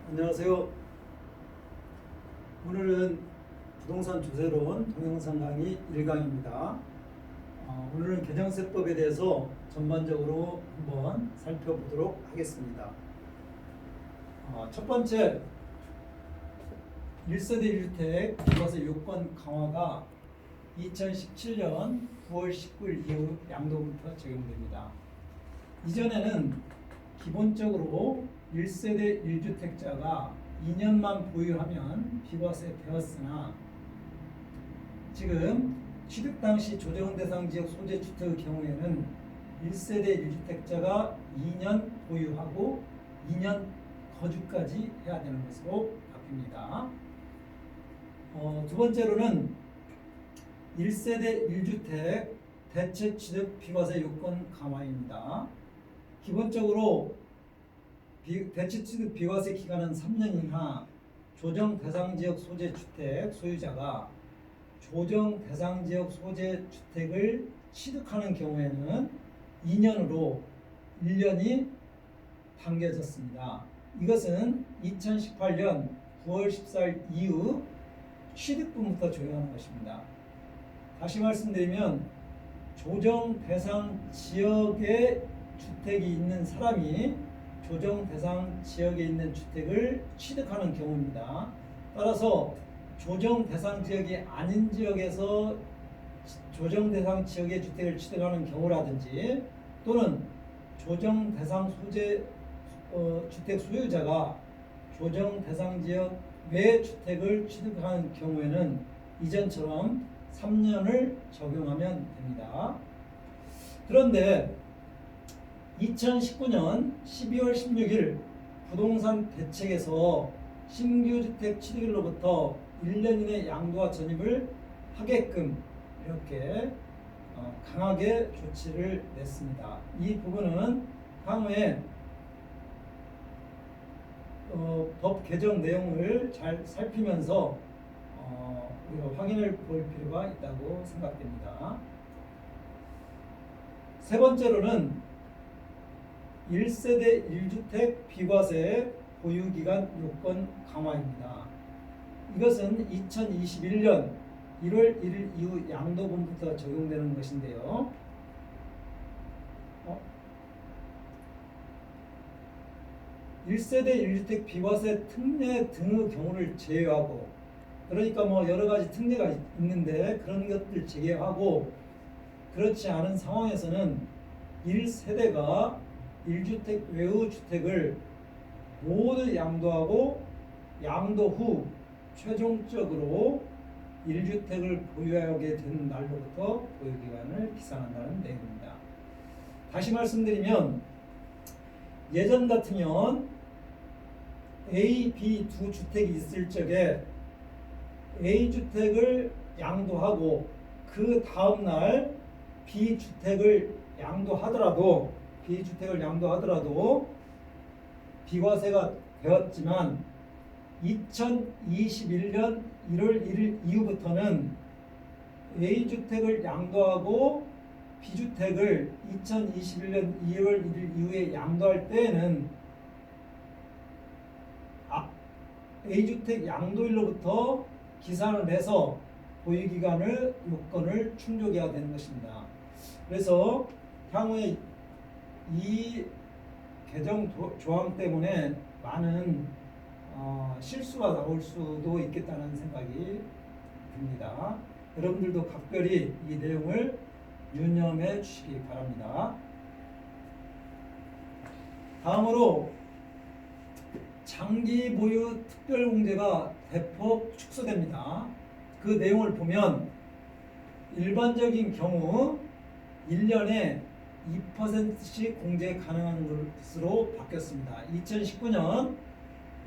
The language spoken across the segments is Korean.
안녕하세요. 오늘은 부동산 조세론 동영상 강의 1강입니다. 오늘은 개정세법에 대해서 전반적으로 한번 살펴보도록 하겠습니다. 첫 번째, 1세대 1주택 비과세 요건 강화가 2017년 9월 19일 이후 양도부터 적용됩니다. 이전에는 기본적으로 1세대 1주택자가 2년만 보유하면 비과세 되었으나 지금 취득 당시 조정 대상 지역 소재 주택의 경우에는 1세대 1주택자가 2년 보유하고 2년 거주까지 해야 되는 것으로 바뀝니다. 두 번째로는 1세대 1주택 대체 취득 비과세 요건 강화입니다. 기본적으로 대체 취득 비과세 기간은 3년 이하 조정 대상 지역 소재 주택 소유자가 조정 대상 지역 소재 주택을 취득하는 경우에는 2년으로 1년이 당겨졌습니다. 이것은 2018년 9월 14일 이후 취득분부터 적용하는 것입니다. 다시 말씀드리면 조정 대상 지역에 주택이 있는 사람이 조정 대상 지역에 있는 주택을 취득하는 경우입니다. 따라서 조정 대상 지역이 아닌 지역에서 조정 대상 지역의 주택을 취득하는 경우라든지 또는 조정 대상 소재 주택 소유자가 조정 대상 지역 외 주택을 취득하는 경우에는 이전처럼 3년을 적용하면 됩니다. 그런데 2019년 12월 16일 부동산 대책에서 신규 주택 취득일로부터 1년 이내 양도와 전입을 하게끔 이렇게 강하게 조치를 냈습니다. 이 부분은 향후에 법 개정 내용을 잘 살피면서 우리가 확인을 볼 필요가 있다고 생각됩니다. 세 번째로는 1세대 1주택 비과세 보유기간 요건 강화입니다. 이것은 2021년 1월 1일 이후 양도분부터 적용되는 것인데요. 1세대 1주택 비과세 특례 등의 경우를 제외하고, 그러니까 여러 가지 특례가 있는데 그런 것들 제외하고 그렇지 않은 상황에서는 1세대가 1주택 외의 주택을 모두 양도하고 양도 후 최종적으로 1주택을 보유하게 된 날로부터 보유기간을 기산한다는 내용입니다. 다시 말씀드리면 예전 같으면 A, B 두 주택이 있을 적에 A주택을 양도하고 그 다음날 B주택을 양도하더라도 비과세가 되었지만 2021년 1월 1일 이후부터는 A주택을 양도하고 B주택을 2021년 2월 1일 이후에 양도할 때에는 A주택 양도일로부터 기산을 해서 보유기간을 요건을 충족해야 되는 것입니다. 그래서 향후에 이 개정 조항 때문에 많은 실수가 나올 수도 있겠다는 생각이 듭니다. 여러분들도 각별히 이 내용을 유념해 주시기 바랍니다. 다음으로 장기 보유 특별공제가 대폭 축소됩니다. 그 내용을 보면 일반적인 경우 1년에 2%씩 공제 가능한 것으로 바뀌었습니다. 2019년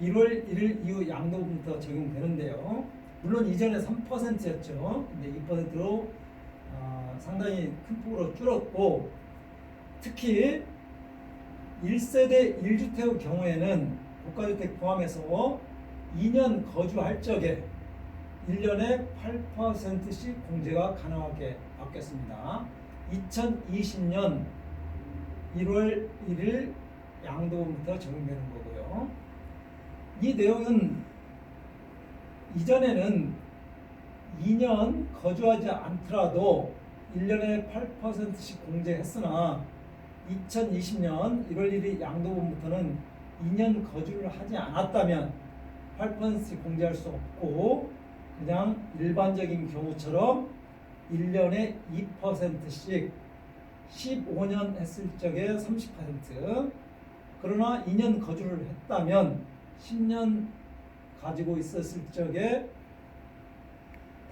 1월 1일 이후 양도부터 적용되는데요. 물론 이전에 3%였죠. 근데 2%로 상당히 큰 폭으로 줄었고, 특히 1세대 1주택의 경우에는 고가주택 포함해서 2년 거주할 적에 1년에 8%씩 공제가 가능하게 바뀌었습니다. 2020년 1월 1일 양도부터 적용되는 거고요. 이 내용은 이전에는 2년 거주하지 않더라도 1년에 8%씩 공제했으나 2020년 1월 1일 양도분부터는 2년 거주를 하지 않았다면 8%씩 공제할 수 없고 그냥 일반적인 경우처럼 1년에 2%씩 15년 했을 적에 30%, 그러나 2년 거주를 했다면 10년 가지고 있었을 적에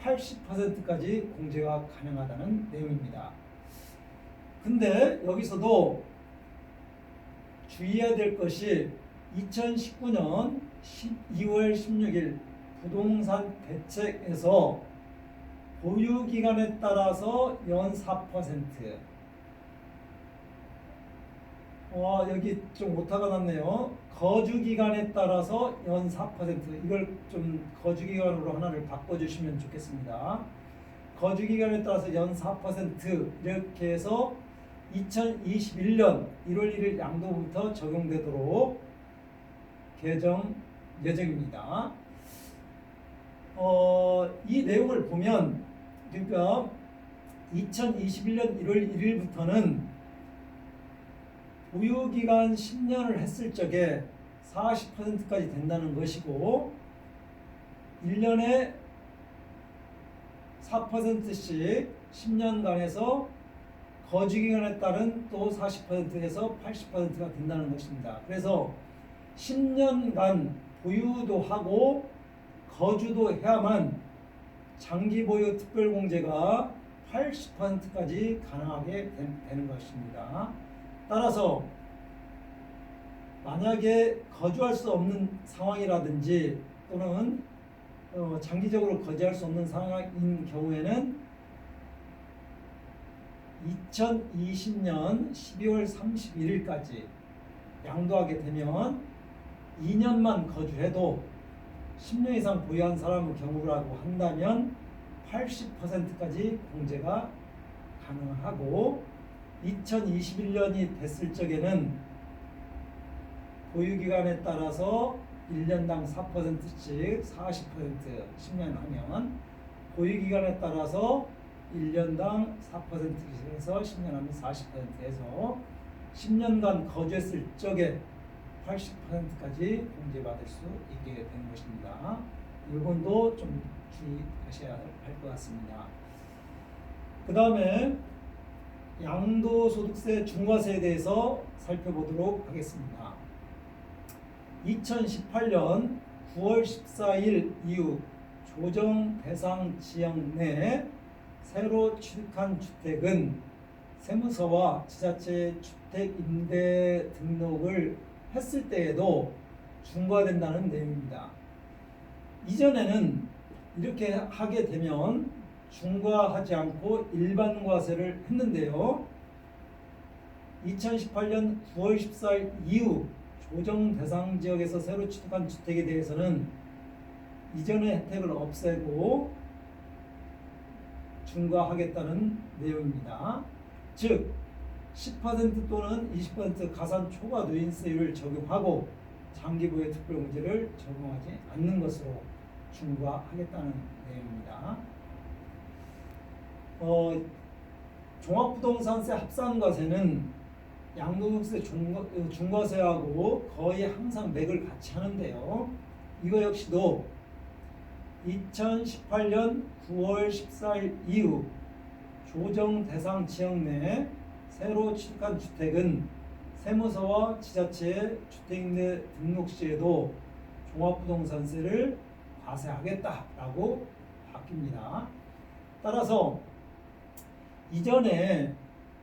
80%까지 공제가 가능하다는 내용입니다. 근데 여기서도 주의해야 될 것이 2019년 12월 16일 부동산 대책에서 보유기간에 따라서 연 4%, 여기 좀 오타가 났네요. 거주기간에 따라서 연 4%, 이걸 좀 거주기간으로 하나를 바꿔주시면 좋겠습니다. 거주기간에 따라서 연 4% 이렇게 해서 2021년 1월 1일 양도부터 적용되도록 개정 예정입니다. 이 내용을 보면 그러니까 2021년 1월 1일부터는 보유기간 10년을 했을 적에 40%까지 된다는 것이고 1년에 4%씩 10년간에서 거주기간에 따른 또 40%에서 80%가 된다는 것입니다. 그래서 10년간 보유도 하고 거주도 해야만 장기보유 특별공제가 80%까지 가능하게 되는 것입니다. 따라서 만약에 거주할 수 없는 상황이라든지 또는 장기적으로 거주할 수 없는 상황인 경우에는 2020년 12월 31일까지 양도하게 되면 2년만 거주해도 10년 이상 보유한 사람의 경우라고 한다면 80%까지 공제가 가능하고 2021년이 됐을 적에는 보유기간에 따라서 1년당 4%씩 40% 10년 하면 보유기간에 따라서 1년당 4%씩 해서 10년 하면 40%에서 10년간 거주했을 적에 80%까지 공제받을 수 있게 되는 것입니다. 이건도 좀 주의하셔야 할 것 같습니다. 그 다음에 양도소득세 중과세에 대해서 살펴보도록 하겠습니다. 2018년 9월 14일 이후 조정 대상 지역 내 새로 취득한 주택은 세무서와 지자체 주택임대 등록을 했을 때에도 중과된다는 내용입니다. 이전에는 이렇게 하게 되면 중과하지 않고 일반과세를 했는데요. 2018년 9월 14일 이후 조정 대상 지역에서 새로 취득한 주택에 대해서는 이전의 혜택을 없애고 중과하겠다는 내용입니다. 즉 10% 또는 20% 가산 초과 누인세율을 적용하고 장기보유 특별공제를 적용하지 않는 것으로 중과하겠다는 내용입니다. 종합부동산세 합산과세는 양도소득세 중과세하고 거의 항상 맥을 같이 하는데요. 이거 역시도 2018년 9월 14일 이후 조정 대상 지역 내 새로 취득한 주택은 세무서와 지자체 주택임대 등록 시에도 종합부동산세를 과세하겠다라고 바뀝니다. 따라서 이전에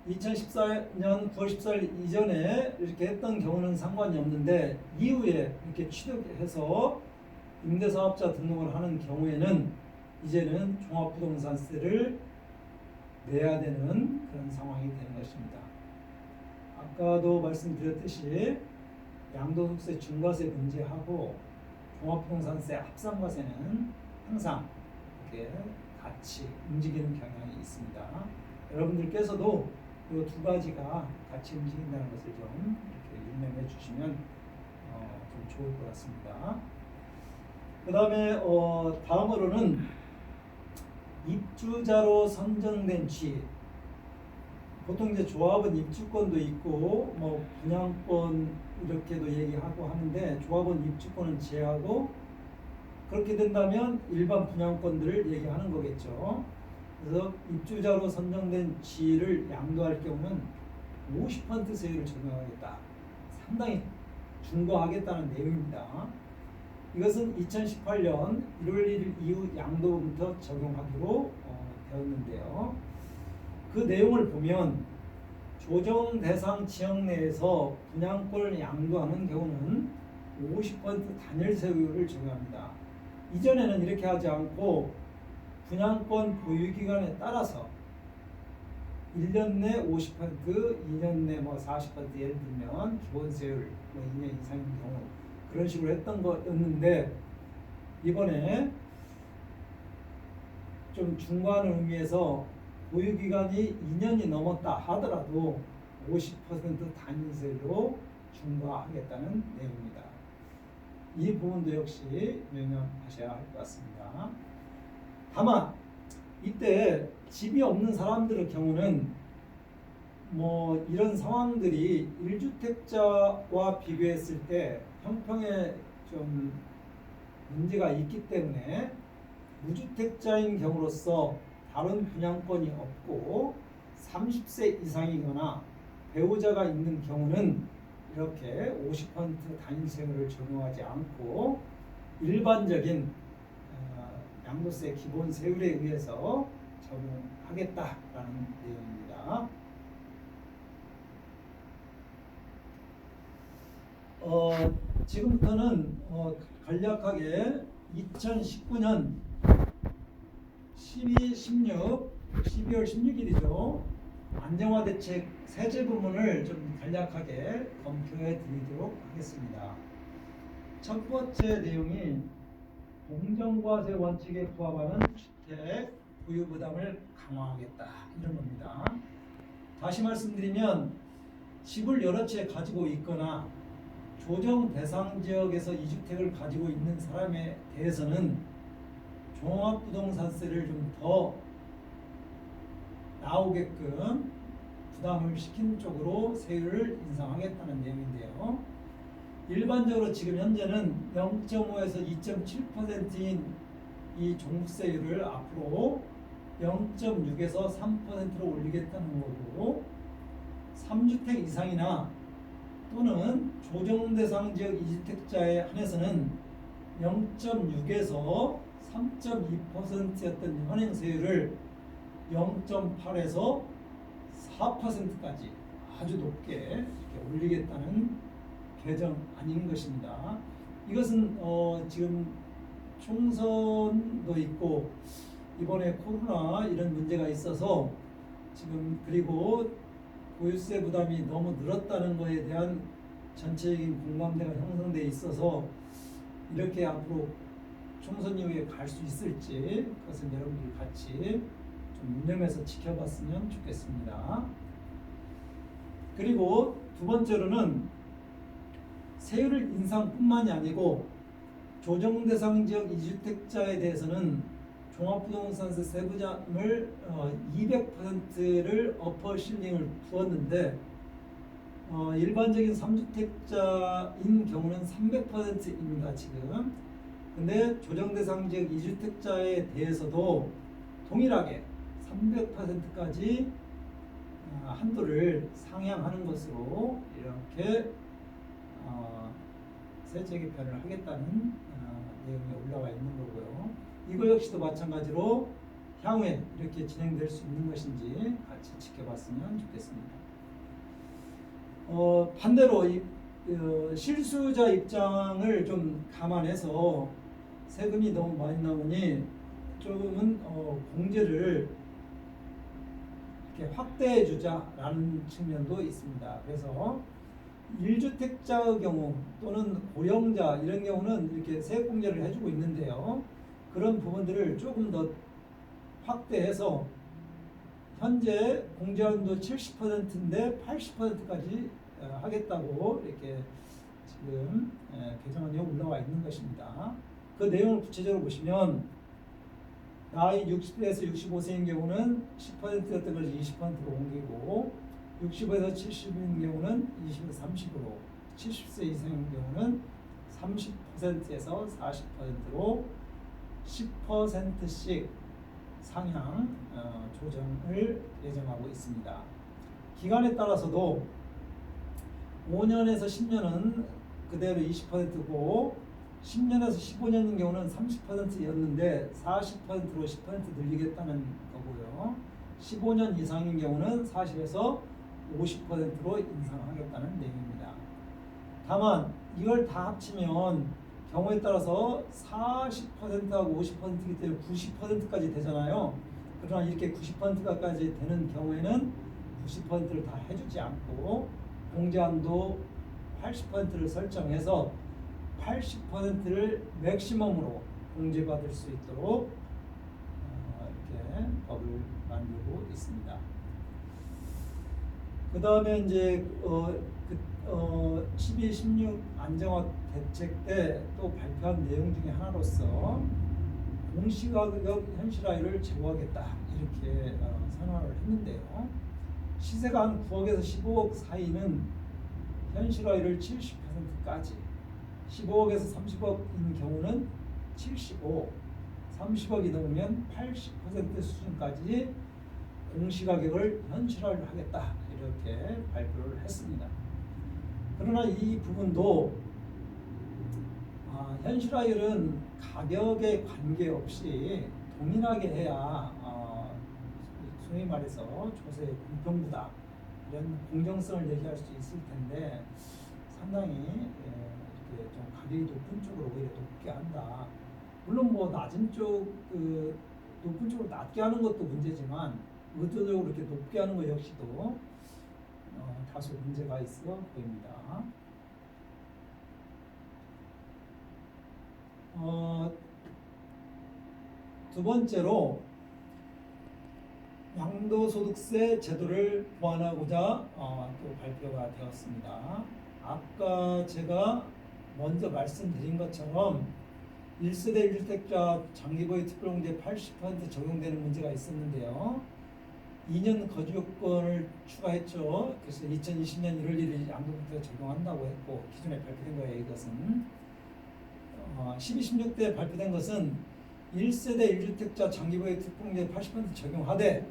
2014년 9월 14일 이전에 이렇게 했던 경우는 상관이 없는데 이후에 이렇게 취득해서 임대사업자 등록을 하는 경우에는 이제는 종합부동산세를 내야 되는 그런 상황이 되는 것입니다. 아까도 말씀드렸듯이 양도소득세 중과세 문제하고 종합부동산세 합산과세는 항상 이렇게 같이 움직이는 경향이 있습니다. 여러분들께서도 이 두 가지가 같이 움직인다는 것을 좀 이렇게 유념해 주시면 좀 좋을 것 같습니다. 그 다음에 다음으로는 입주자로 선정된 취. 보통 이제 조합은 입주권도 있고 뭐 분양권 이렇게도 얘기하고 하는데 조합은 입주권은 제하고 그렇게 된다면 일반 분양권들을 얘기하는 거겠죠. 그래서 입주자로 선정된 지를 양도할 경우는 50% 세율을 적용하겠다. 상당히 중과하겠다는 내용입니다. 이것은 2018년 1월 1일 이후 양도부터 적용하기로 되었는데요. 그 내용을 보면 조정 대상 지역 내에서 분양권을 양도하는 경우는 50% 단일 세율을 적용합니다. 이전에는 이렇게 하지 않고 분양권 보유기간에 따라서 1년 내 50%, 2년 내 뭐 40% 예를 들면 기본세율 뭐 2년 이상인 경우 그런 식으로 했던 거였는데 이번에 좀 중과하는 의미에서 보유기간이 2년이 넘었다 하더라도 50% 단위세로 중과하겠다는 내용입니다. 이 부분도 역시 명명하셔야 할 것 같습니다. 다만 이때 집이 없는 사람들의 경우는 뭐 이런 상황들이 1주택자와 비교했을 때 형평에 좀 문제가 있기 때문에 무주택자인 경우로서 다른 분양권이 없고 30세 이상이거나 배우자가 있는 경우는 이렇게 50% 단위세율을 적용하지 않고 일반적인 양도세 기본 세율에 의해서 적용하겠다라는 내용입니다. 지금부터는 간략하게 2019년 12월 16일이죠. 안정화 대책 세제 부분을 좀 간략하게 검토해 드리도록 하겠습니다. 첫 번째 내용이 공정과세 원칙에 부합하는 주택 보유 부담을 강화하겠다 이런 겁니다. 다시 말씀드리면 집을 여러 채 가지고 있거나 조정 대상 지역에서 2주택을 가지고 있는 사람에 대해서는 종합부동산세를 좀 더 나오게끔 부담을 시킨 쪽으로 세율을 인상하겠다는 내용인데요. 일반적으로 지금 현재는 0.5에서 2.7%인 이 종부세율을 앞으로 0.6에서 3%로 올리겠다는 거고 3주택 이상이나 또는 조정대상 지역 2주택자에 한해서는 0.6에서 3.2%였던 현행세율을 0.8에서 4%까지 아주 높게 이렇게 올리겠다는 개정안인 것입니다. 이것은 지금 총선도 있고 이번에 코로나 이런 문제가 있어서 지금 그리고 보유세 부담이 너무 늘었다는 것에 대한 전체적인 공감대가 형성돼 있어서 이렇게 앞으로 총선 이후에 갈 수 있을지 그것은 여러분들이 같이 좀 유념해서 지켜봤으면 좋겠습니다. 그리고 두 번째로는 세율 인상뿐만이 아니고 조정 대상 지역 2주택자에 대해서는 종합부동산세 세부담을 200%를 어퍼 실링을 두었는데 일반적인 3주택자인 경우는 300%입니다. 지금. 근데 조정 대상 지역 2주택자에 대해서도 동일하게 300%까지 한도를 상향하는 것으로 이렇게 세제 개편을 하겠다는 내용이 올라와 있는 거고요. 이거 역시도 마찬가지로 향후에 이렇게 진행될 수 있는 것인지 같이 지켜봤으면 좋겠습니다. 반대로 실수자 입장을 좀 감안해서 세금이 너무 많이 나오니 조금은 공제를 이렇게 확대해 주자라는 측면도 있습니다. 그래서 1주택자의 경우 또는 고령자 이런 경우는 이렇게 세액 공제를 해주고 있는데요. 그런 부분들을 조금 더 확대해서 현재 공제한도 70%인데 80%까지 하겠다고 이렇게 지금 개정안 것입니다. 그 내용을 구체적으로 보시면 나이 60세에서 65세인 경우는 10%였던 것을 20%로 옮기고 65에서 70인 경우는 20에서 30으로 70세 이상인 경우는 30%에서 40%로 10%씩 상향 조정을 예정하고 있습니다. 기간에 따라서도 5년에서 10년은 그대로 20%고 10년에서 15년인 경우는 30%였는데 40%로 10% 늘리겠다는 거고요. 15년 이상인 경우는 40에서 50%로 인상하겠다는 내용입니다. 다만 이걸 다 합치면 경우에 따라서 40%하고 50%이기 때문에 90%까지 되잖아요. 그러나 이렇게 90%까지 되는 경우에는 90%를 다 해주지 않고 공제한도 80%를 설정해서 80%를 맥시멈으로 공제받을 수 있도록 이렇게 법을 만들고 있습니다. 그 다음에 이제 12, 16 안정화 대책 때 또 발표한 내용 중에 하나로서 공시가격 현실화율을 제고하겠다 이렇게 선언을 했는데요. 시세가 한 9억에서 15억 사이는 현실화율을 70%까지, 15억에서 30억인 경우는 75, 30억이 넘으면 80% 수준까지 공시가격을 현실화를 하겠다 이렇게 발표를 했습니다. 그러나 이 부분도 현실화율은 가격에 관계없이 동일하게 해야 소위 말해서 조세의 공평보다 이런 공정성을 얘기할 수 있을 텐데 상당히 이렇게 좀 가격이 높은 쪽으로 오히려 높게 한다. 물론 뭐 낮은 쪽 높은 쪽으로 낮게 하는 것도 문제지만 의도적으로 이렇게 높게 하는 것 역시도 다소 문제가 있어 보입니다. 두 번째로 양도소득세 제도를 보완하고자 또 발표가 되었습니다. 아까 제가 먼저 말씀드린 것처럼 1세대 1주택자 장기보유 특별공제 80% 적용되는 문제가 있었는데요. 2년 거주 요건을 추가했죠. 그래서 2020년 1월 1일 양도부터 적용한다고 했고 기존에 발표된 거예요. 이것은 12, 16대 발표된 것은 1세대 1주택자 장기보유 특별공제 80% 적용하되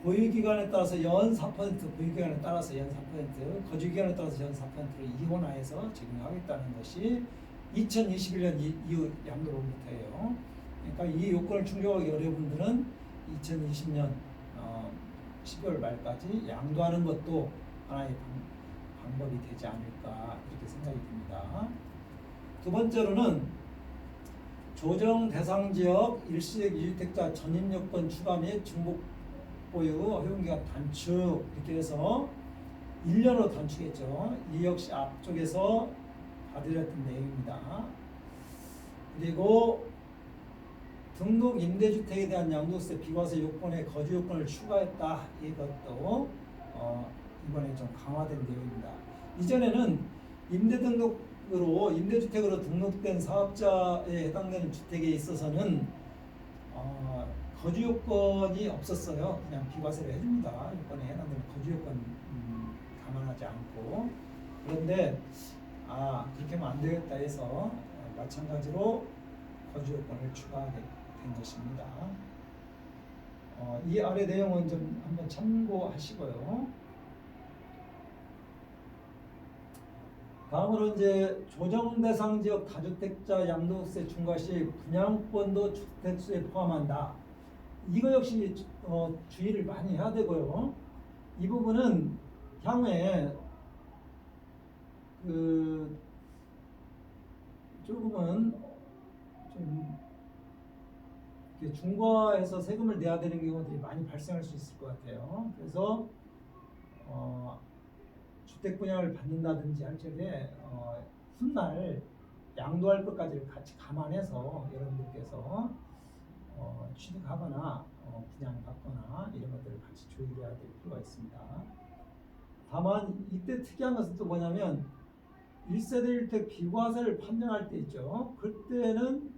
보유기간에 따라서 연 4%, 보유기간에 따라서 연 4%, 거주기간에 따라서 연 4%로 이원화해서 적용하겠다는 것이 2021년 이후 양도로부터예요. 그러니까 이 요건을 충족하기 어려운 분들은 2020년 12월 말까지 양도하는 것도 하나의 방법이 되지 않을까 이렇게 생각이 듭니다. 두 번째로는 조정 대상 지역 1세대 2주택자 전입 요건 추가 및 중복 보유 허용기간 단축 이렇게 해서 1년으로 단축했죠. 이 역시 앞쪽에서 봐드렸던 내용입니다. 그리고 등록 임대주택에 대한 양도세 비과세 요건에 거주 요건을 추가했다. 이것도 이번에 좀 강화된 내용입니다. 이전에는 임대주택으로 등록된 사업자에 해당되는 주택에 있어서는 거주 요건이 없었어요. 그냥 비과세를 해줍니다. 요건에 해당되는 거주 요건 감안하지 않고. 그런데 그렇게 하면 안 되겠다 해서 마찬가지로 거주 요건을 추가하게 된 것입니다. 이 아래 내용은 좀 한번 참고하시고요. 다음으로 이제 조정 대상 지역 다주택자 양도세 중과 시 분양권도 주택수에 포함한다. 이거 역시 주의를 많이 해야 되고요. 이 부분은 향후에 조금은 좀 중과해서 세금을 내야 되는 경우들이 많이 발생할 수 있을 것 같아요. 그래서 주택 분양을 받는다든지 할 적에 훗날 양도할 것까지를 같이 감안해서 여러분들께서 취득하거나 분양받거나 이런 것들을 같이 조율해야 될 필요가 있습니다. 다만 이때 특이한 것은 또 뭐냐면 1세대 1택 비과세를 판정할 때 있죠. 그때는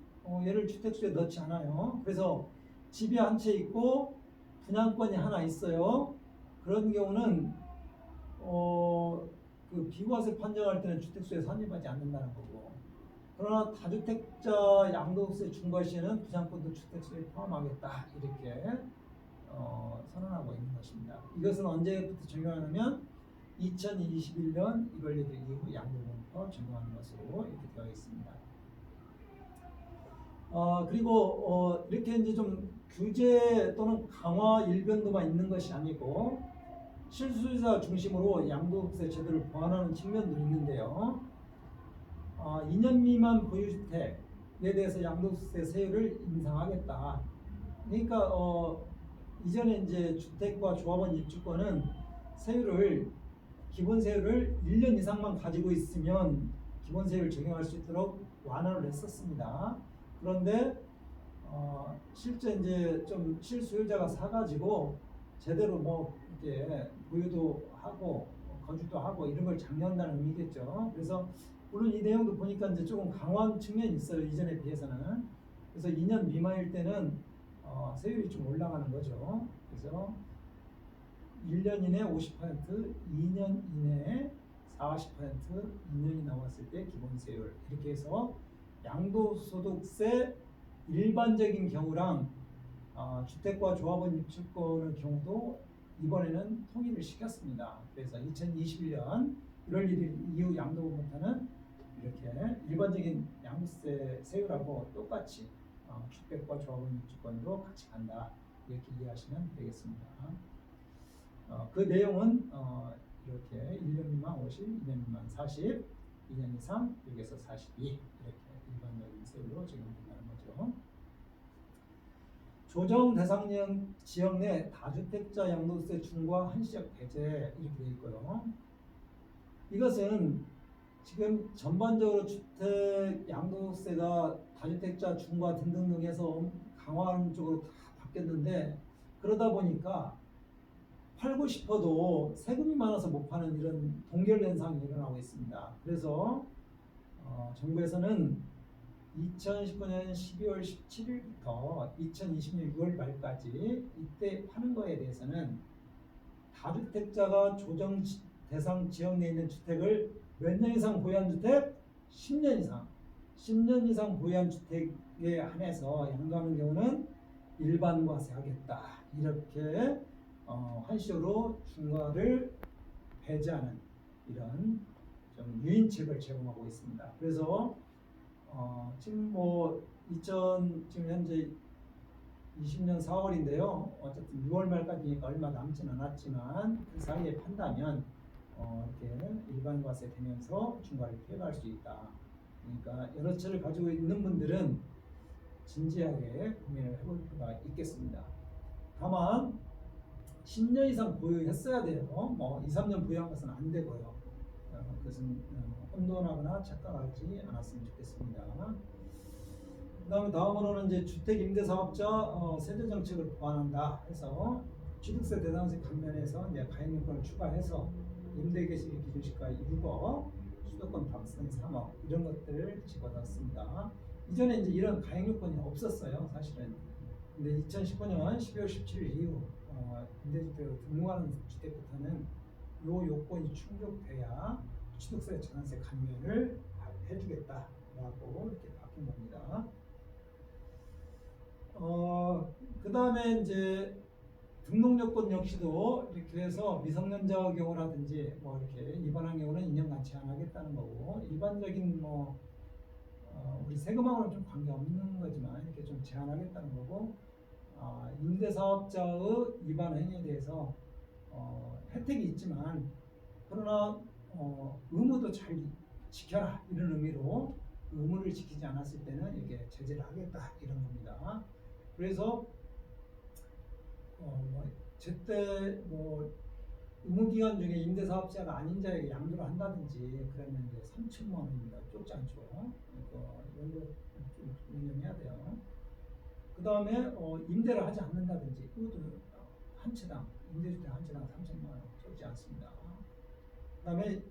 얘를 주택수에 넣지 않아요. 그래서 집이 한 채 있고 분양권이 하나 있어요. 그런 경우는 그 비과세 판정할 때는 주택수에 산입하지 않는다는 거고. 그러나 다주택자 양도세 중과 시에는 분양권도 주택수에 포함하겠다 이렇게 선언하고 있는 것입니다. 이것은 언제부터 적용하냐면 2021년 1월 1일 이후 양도세부터 적용하는 것으로 이렇게 되어 있습니다. 그리고 이렇게 이제 좀 규제 또는 강화 일변도만 있는 것이 아니고 실수요자 중심으로 양도세 제도를 보완하는 측면도 있는데요. 2년 미만 보유주택에 대해서 양도세 세율을 인상하겠다. 그러니까 이전에 이제 주택과 조합원 입주권은 기본 세율을 1년 이상만 가지고 있으면 기본 세율을 적용할 수 있도록 완화를 했었습니다. 그런데 실제 이제 좀 실수요자가 사가지고 제대로 뭐 이렇게 보유도 하고 거주도 하고 이런 걸 장려한다는 의미겠죠. 그래서 물론 이 내용도 보니까 이제 조금 강화한 측면이 있어요. 이전에 비해서는. 그래서 2년 미만일 때는 세율이 좀 올라가는 거죠. 그래서 1년 이내 50%, 2년 이내 40%, 2년이 남았을 때 기본세율 이렇게 해서 양도소득세 일반적인 경우랑 주택과 조합원 입주권의 경우도 이번에는 통일을 시켰습니다. 그래서 2021년 1월 1일 이후 양도부터는 이렇게 일반적인 양도세 세율하고 똑같이 주택과 조합원 입주권도 같이 간다 이렇게 이해하시면 되겠습니다. 그 내용은 이렇게 1년 미만 50, 2년 미만 40, 2년 이상 여기에서 42 이렇게 일반적인 세율로 적용된다는 거죠. 조정 대상 지역 내 다주택자 양도세 중과 한시적 배제 이렇게 되어 있고요. 이것은 지금 전반적으로 주택 양도세가 다주택자 중과 등등등 해서 강화하는 쪽으로 다 바뀌었는데 그러다 보니까 팔고 싶어도 세금이 많아서 못 파는 이런 동결 현상이 일어나고 있습니다. 그래서 정부에서는 2019년 12월 17일부터 2020년 6월 말까지 이때 파는 거에 대해서는 다주택자가 조정 대상 지역 내에 있는 주택을 몇 년 이상 보유한 주택? 10년 이상. 10년 이상 보유한 주택에 한해서 양도하는 경우는 일반과세 하겠다. 이렇게 한시적으로 중과를 배제하는 이런 좀 유인책을 제공하고 있습니다. 그래서 지금 지금 현재 20년 4월인데요. 어쨌든 6월 말까지니까 얼마 남지는 않았지만 그 사이에 판다면 이렇게 일반과세 되면서 중과를 피해갈 수 있다. 그러니까 여러 채를 가지고 있는 분들은 진지하게 고민을 해볼 필요가 있겠습니다. 다만 10년 이상 보유했어야 돼요. 2, 3년 보유한 것은 안 되고요. 그것은 혼돈하거나 착각하지 않았으면 좋겠습니다. 다음으로는 이제 주택임대사업자 세제 정책을 보완한다 해서 취득세 대상세 감면해서 이제 가입요건을 추가해서 임대계획 기준시가 6억, 수도권 방수는 3억 이런 것들을 집어넣었습니다. 이전에 이제 이런 가입요건이 없었어요, 사실은. 근데 2019년 12월 17일 이후 임대주택으로 등록하는 주택부터는 이 요건이 충족돼야 취득세, 전환세 감면을 해주겠다라고 이렇게 바뀐 겁니다. 그 다음에 이제 등록 요건 역시도 이렇게 해서 미성년자의 경우라든지 이렇게 입원한 경우는 2년간 제한하겠다는 거고 일반적인 우리 세금하고는 좀 관계없는 거지만 이렇게 좀 제한하겠다는 거고 임대사업자의 위반 행위에 대해서 혜택이 있지만 그러나 의무도 잘 지켜라 이런 의미로 의무를 지키지 않았을 때는 이렇게 제재를 하겠다 이런 겁니다. 그래서 제때 의무기간 중에 임대사업자가 아닌 자에게 양도를 한다든지 그러면 이제 3천만 원입니다. 좁지 않죠. 이런 거 좀 유념해야 돼요. 그 다음에 임대를 하지 않는다든지 이것도 한 채당 임대주택 한 채당 3천만 원 좁지 않습니다. 그 다음에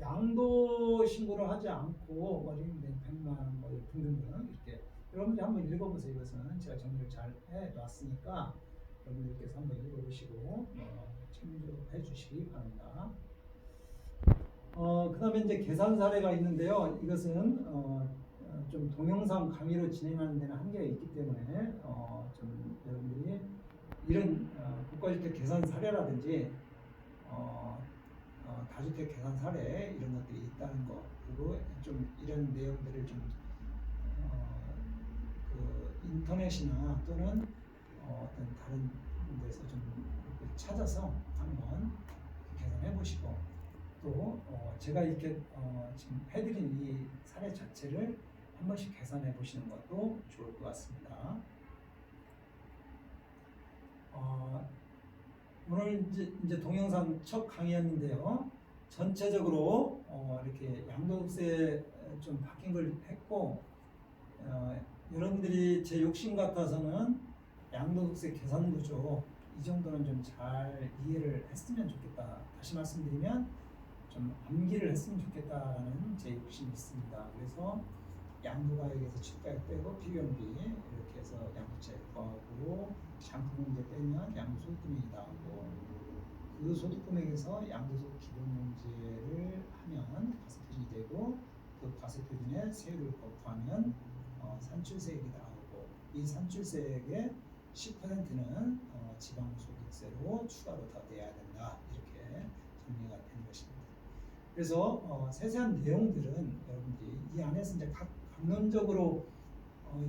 양도 신고를 하지 않고 머리는 100만 원 뭐 등등등 이렇게 여러분들 한번 읽어보세요. 이것은 제가 정리를 잘 해놨으니까 여러분들께서 한번 읽어보시고 참조해 주시기 바랍니다. 그 다음에 이제 계산 사례가 있는데요. 이것은 좀 동영상 강의로 진행하는 데는 한계가 있기 때문에 좀 여러분들이 이런 국가주택 계산 사례라든지 다주택 계산 사례 이런 것들이 있다는 거, 그리고 좀 이런 내용들을 좀 그 인터넷이나 또는 어떤 다른 데서 좀 찾아서 한번 계산해 보시고, 또 제가 이렇게 지금 해드린 이 사례 자체를 한 번씩 계산해 보시는 것도 좋을 것 같습니다. 오늘 이제 동영상 첫 강의였는데요. 전체적으로 이렇게 양도세 좀 바뀐 걸 했고, 여러분들이 제 욕심 같아서는 양도세 계산 구조 이 정도는 좀 잘 이해를 했으면 좋겠다. 다시 말씀드리면 좀 암기를 했으면 좋겠다라는 제 욕심이 있습니다. 그래서 양도가액에서 취득가액 빼고 필요용비 이렇게 해서 양도세 더하고 장부문제 빼면 양도소득금액이 나오고, 그 소득금액에서 양도소득 기본문제를 하면 과세표준이 되고, 그 과세표준에 세율을 곱하면 산출세액이 나오고, 이 산출세액의 10%는 지방소득세로 추가로 더 내야 된다, 이렇게 정리가 되는 것입니다. 그래서 세세한 내용들은 여러분들이 이 안에서 이제 강론적으로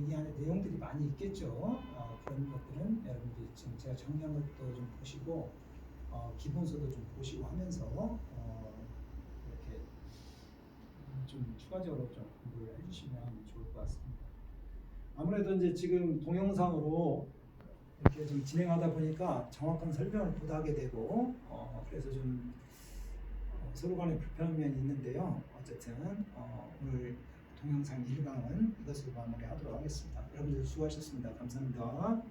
이 안에 내용들이 많이 있겠죠. 그런 것들은 여러분들이 지금 제가 정리한 것도 좀 보시고 기본서도 좀 보시고 하면서 이렇게 좀 추가적으로 좀 공부를 해주시면 좋을 것 같습니다. 아무래도 이제 지금 동영상으로 이렇게 좀 진행하다 보니까 정확한 설명을 못 하게 되고 그래서 좀 서로 간에 불편한 면이 있는데요. 어쨌든 오늘 동영상 1강은 이것으로 마무리하도록 하겠습니다. 여러분들 수고하셨습니다. 감사합니다.